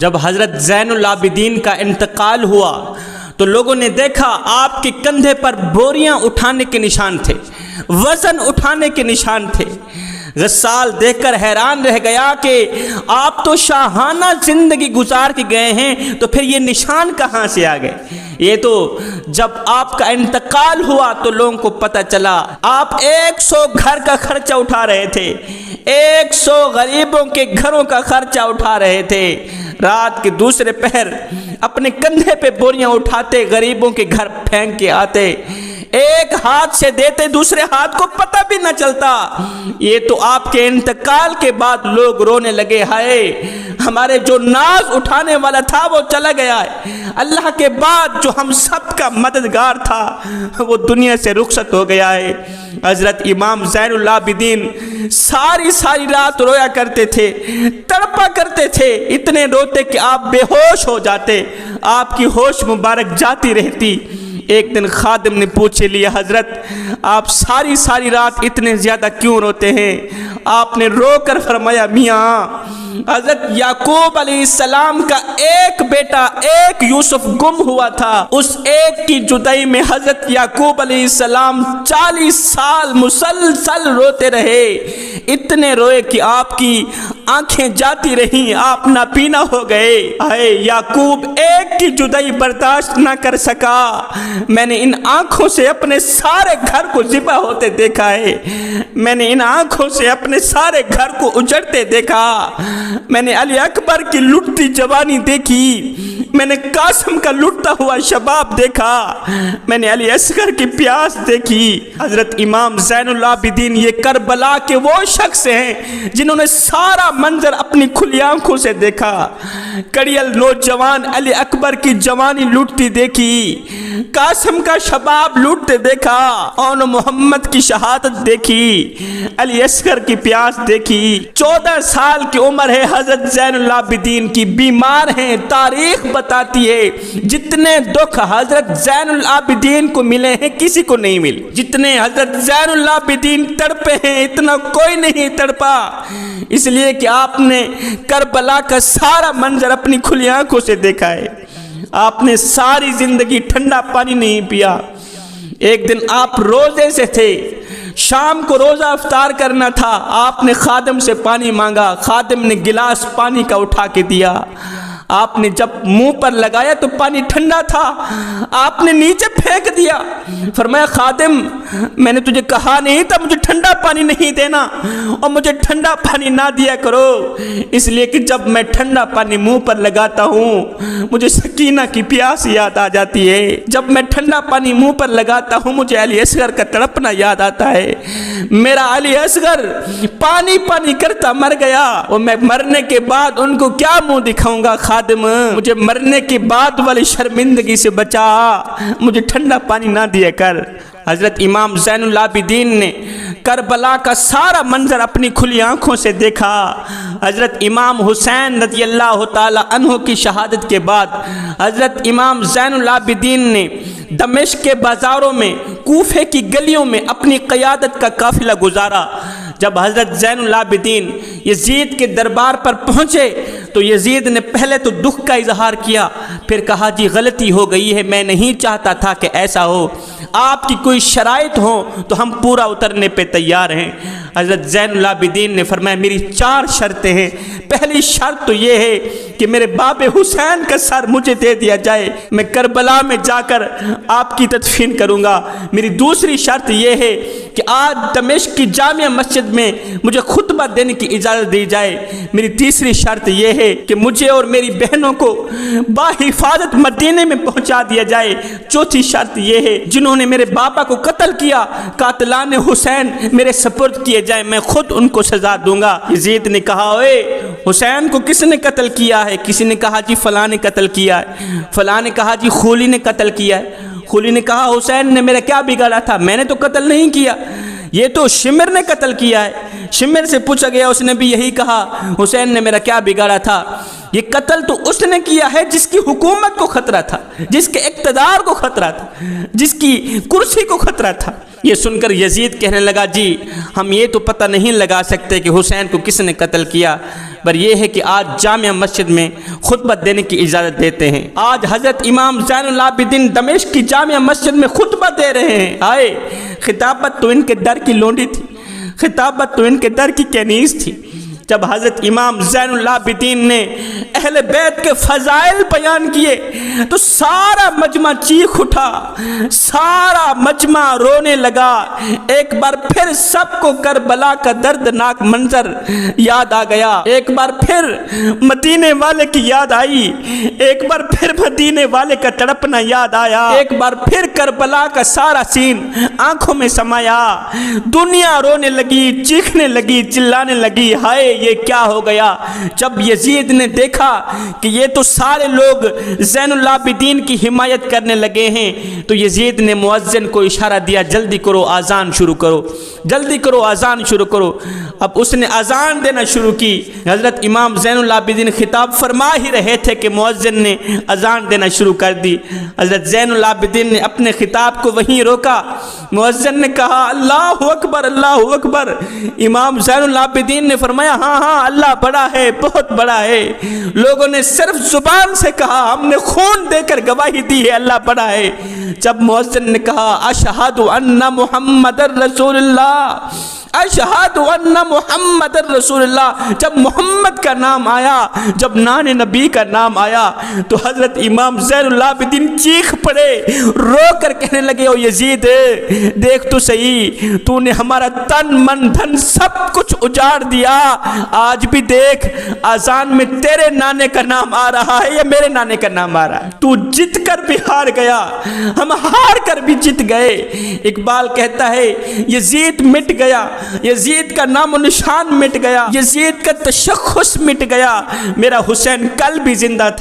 جب حضرت زین العابدین کا انتقال ہوا تو لوگوں نے دیکھا آپ کے کندھے پر بوریاں اٹھانے کے نشان تھے، وزن اٹھانے کے نشان تھے۔ غسال دیکھ کر حیران رہ گیا کہ آپ تو شاہانہ زندگی گزار کے گئے ہیں، تو پھر یہ نشان کہاں سے آ گئے؟ یہ تو جب آپ کا انتقال ہوا تو لوگوں کو پتہ چلا آپ 100 گھر کا خرچہ اٹھا رہے تھے، 100 غریبوں کے گھروں کا خرچہ اٹھا رہے تھے۔ رات کے دوسرے پہر اپنے کندھے پہ بوریاں اٹھاتے، غریبوں کے گھر پھینک کے آتے، ایک ہاتھ سے دیتے دوسرے ہاتھ کو پتہ بھی نہ چلتا۔ یہ تو آپ کے انتقال کے بعد لوگ رونے لگے، ہائے ہمارے جو ناز اٹھانے والا تھا وہ چلا گیا ہے، اللہ کے بعد جو ہم سب کا مددگار تھا وہ دنیا سے رخصت ہو گیا ہے۔ حضرت امام زین العابدین ساری رات رویا کرتے تھے، تڑپا کرتے تھے، اتنے روتے کہ آپ بے ہوش ہو جاتے، آپ کی ہوش مبارک جاتی رہتی۔ ایک دن خادم نے پوچھ لیا، حضرت آپ ساری رات اتنے زیادہ کیوں روتے ہیں؟ آپ نے رو کر فرمایا، میاں حضرت یعقوب علیہ السلام کا ایک بیٹا ایک یوسف گم ہوا تھا، اس ایک کی جدائی میں حضرت یعقوب علیہ السلام 40 سال مسلسل روتے رہے، اتنے روئے کہ آپ کی آنکھیں جاتی رہیں، آپ ناپینا ہو گئے۔ اے یعقوب ایک کی جدائی برداشت نہ کر سکا، میں نے ان آنکھوں سے اپنے سارے گھر کو ذبح ہوتے دیکھا ہے، میں نے ان آنکھوں سے اپنے سارے گھر کو اجڑتے دیکھا، میں نے علی اکبر کی لٹتی جوانی دیکھی، میں نے قاسم کا لٹتا ہوا شباب دیکھا، میں نے علی اصغر کی پیاس دیکھی۔ حضرت امام زین العابدین یہ کربلا کے وہ شخص ہیں جنہوں نے سارا منظر اپنی کھلی آنکھوں سے دیکھا، کڑیل نوجوان علی اکبر کی جوانی لٹتی دیکھی، قاسم کا شباب لوٹتے دیکھا، اون محمد کی شہادت دیکھی، علی اصغر کی پیاس دیکھی۔ 14 سال کی عمر ہے حضرت زین العابدین کی، بیمار ہیں، تاریخ بتاتی ہے جتنے دکھ حضرت زین العابدین کو ملے ہیں کسی کو نہیں ملے، جتنے حضرت زین العابدین تڑپے ہیں اتنا کوئی نہیں تڑپا، اس لیے کہ آپ نے کربلا کا سارا منظر اپنی کھلی آنکھوں سے دیکھا ہے۔ آپ نے ساری زندگی ٹھنڈا پانی نہیں پیا۔ ایک دن آپ روزے سے تھے، شام کو روزہ افطار کرنا تھا، آپ نے خادم سے پانی مانگا، خادم نے گلاس پانی کا اٹھا کے دیا، آپ نے جب منہ پر لگایا تو پانی ٹھنڈا تھا، آپ نے نیچے پھینک دیا، فرمایا خادم میں نے تجھے کہا نہیں تھا مجھے ٹھنڈا پانی نہیں دینا، اور مجھے ٹھنڈا پانی نہ دیا کرو، اس لیے کہ جب میں ٹھنڈا پانی منہ پر لگاتا ہوں مجھے سکینہ کی پیاس یاد آ جاتی ہے، جب میں ٹھنڈا پانی منہ پر لگاتا ہوں مجھے علی اصغر کا تڑپنا یاد آتا ہے، میرا علی اصغر پانی پانی کرتا مر گیا، اور میں مرنے کے بعد ان کو کیا منہ دکھاؤں گا؟ خادم مجھے مرنے کے بعد والی شرمندگی سے بچا، مجھے ٹھنڈا پانی نہ دیا کر۔ حضرت امام زین العابدین نے کربلا کا سارا منظر اپنی کھلی آنکھوں سے دیکھا۔ حضرت امام حسین رضی اللہ تعالی عنہ کی شہادت کے بعد حضرت امام زین العابدین نے دمشق کے بازاروں میں، کوفے کی گلیوں میں اپنی قیادت کا قافلہ گزارا۔ جب حضرت زین العابدین یزید کے دربار پر پہنچے تو یزید نے پہلے تو دکھ کا اظہار کیا، پھر کہا جی غلطی ہو گئی ہے، میں نہیں چاہتا تھا کہ ایسا ہو، آپ کی کوئی شرائط ہو تو ہم پورا اترنے پہ تیار ہیں۔ حضرت زین العابدین نے فرمایا میری 4 شرطیں ہیں، پہلی شرط تو یہ ہے کہ میرے باب حسین کا سر مجھے دے دیا جائے، میں کربلا میں جا کر آپ کی تدفین کروں گا۔ میری دوسری شرط یہ ہے کہ آج دمشق کی جامع مسجد میں مجھے خطبہ دینے کی اجازت دی جائے۔ میری تیسری شرط یہ ہے کہ مجھے اور میری بہنوں کو باحفاظت مدینے میں پہنچا دیا جائے۔ چوتھی شرط یہ ہے جنہوں نے میرے بابا کو قتل کیا، قاتلان حسین میرے سپرد کیے جائیں، میں خود ان کو سزا دوں گا۔ یزید نے کہا اوے حسین کو کس نے قتل کیا ہے؟ کسی نے کہا جی فلاں نے قتل کیا ہے، فلاں نے کہا جی خولی نے قتل کیا ہے، خولی نے کہا حسین نے میرا کیا بگاڑا تھا، میں نے تو قتل نہیں کیا، یہ تو شمر نے قتل کیا ہے۔ شمر سے پوچھا گیا، اس نے بھی یہی کہا حسین نے میرا کیا بگاڑا تھا، یہ قتل تو اس نے کیا ہے جس کی حکومت کو خطرہ تھا، جس کے اقتدار کو خطرہ تھا، جس کی کرسی کو خطرہ تھا۔ یہ سن کر یزید کہنے لگا جی ہم یہ تو پتہ نہیں لگا سکتے کہ حسین کو کس نے قتل کیا، پر یہ ہے کہ آج جامع مسجد میں خطبہ دینے کی اجازت دیتے ہیں۔ آج حضرت امام زین العابدین دمشق کی جامع مسجد میں خطبہ دے رہے ہیں۔ آئے خطابت تو ان کے در کی لونڈی تھی، خطابت تو ان کے در کی کنیز تھی۔ جب حضرت امام زین العابدین نے اہل بیت کے فضائل بیان کیے تو سارا مجمع چیخ اٹھا، سارا مجمع رونے لگا۔ ایک بار پھر سب کو کربلا کا دردناک منظر یاد آ گیا، ایک بار پھر مدینے والے کی یاد آئی، ایک بار پھر مدینے والے کا تڑپنا یاد آیا، ایک بار پھر کربلا کا سارا سین آنکھوں میں سمایا۔ دنیا رونے لگی، چیخنے لگی، چلانے لگی، ہائے یہ کیا ہو گیا۔ جب یزید نے دیکھا کہ یہ تو سارے لوگ زین العابدین کی حمایت کرنے لگے ہیں تو یزید نے مؤذن کو اشارہ دیا، جلدی کرو اذان شروع کرو، جلدی کرو اذان شروع کرو۔ اب اس نے اذان دینا شروع کی۔ حضرت امام زین العابدین خطاب فرما ہی رہے تھے کہ مؤذن نے اذان دینا شروع کر دی۔ حضرت زین العابدین نے اپنے خطاب کو وہیں روکا۔ مؤذن نے کہا اللہ اکبر، اللہ اکبر۔ امام زین العابدین نے فرمایا ہاں ہاں اللہ بڑا ہے، بہت بڑا ہے۔ لوگوں نے صرف زبان سے کہا، ہم نے خون دے کر گواہی دی ہے اللہ بڑا ہے۔ جب مؤذن نے کہا اشہد ان محمد رسول اللہ، اشہد ان محمد رسول اللہ، جب محمد کا نام آیا، جب نان نبی کا نام آیا تو حضرت امام زین العابدین چیخ پڑے، رو کر کہنے لگے او یزید دیکھ تو صحیح، تو نے ہمارا تن من دھن سب کچھ اجاڑ دیا، آج بھی دیکھ اذان میں تیرے نانے کا نام آ رہا ہے یا میرے نانے کا نام آ رہا ہے؟ تو جیت کر بھی ہار گیا، ہم ہار کر بھی جیت گئے۔ اقبال کہتا ہے یزید مٹ گیا، یزید کا نام و نشان مٹ گیا، یزید کا تشخص مٹ گیا، میرا حسین کل بھی زندہ تھا۔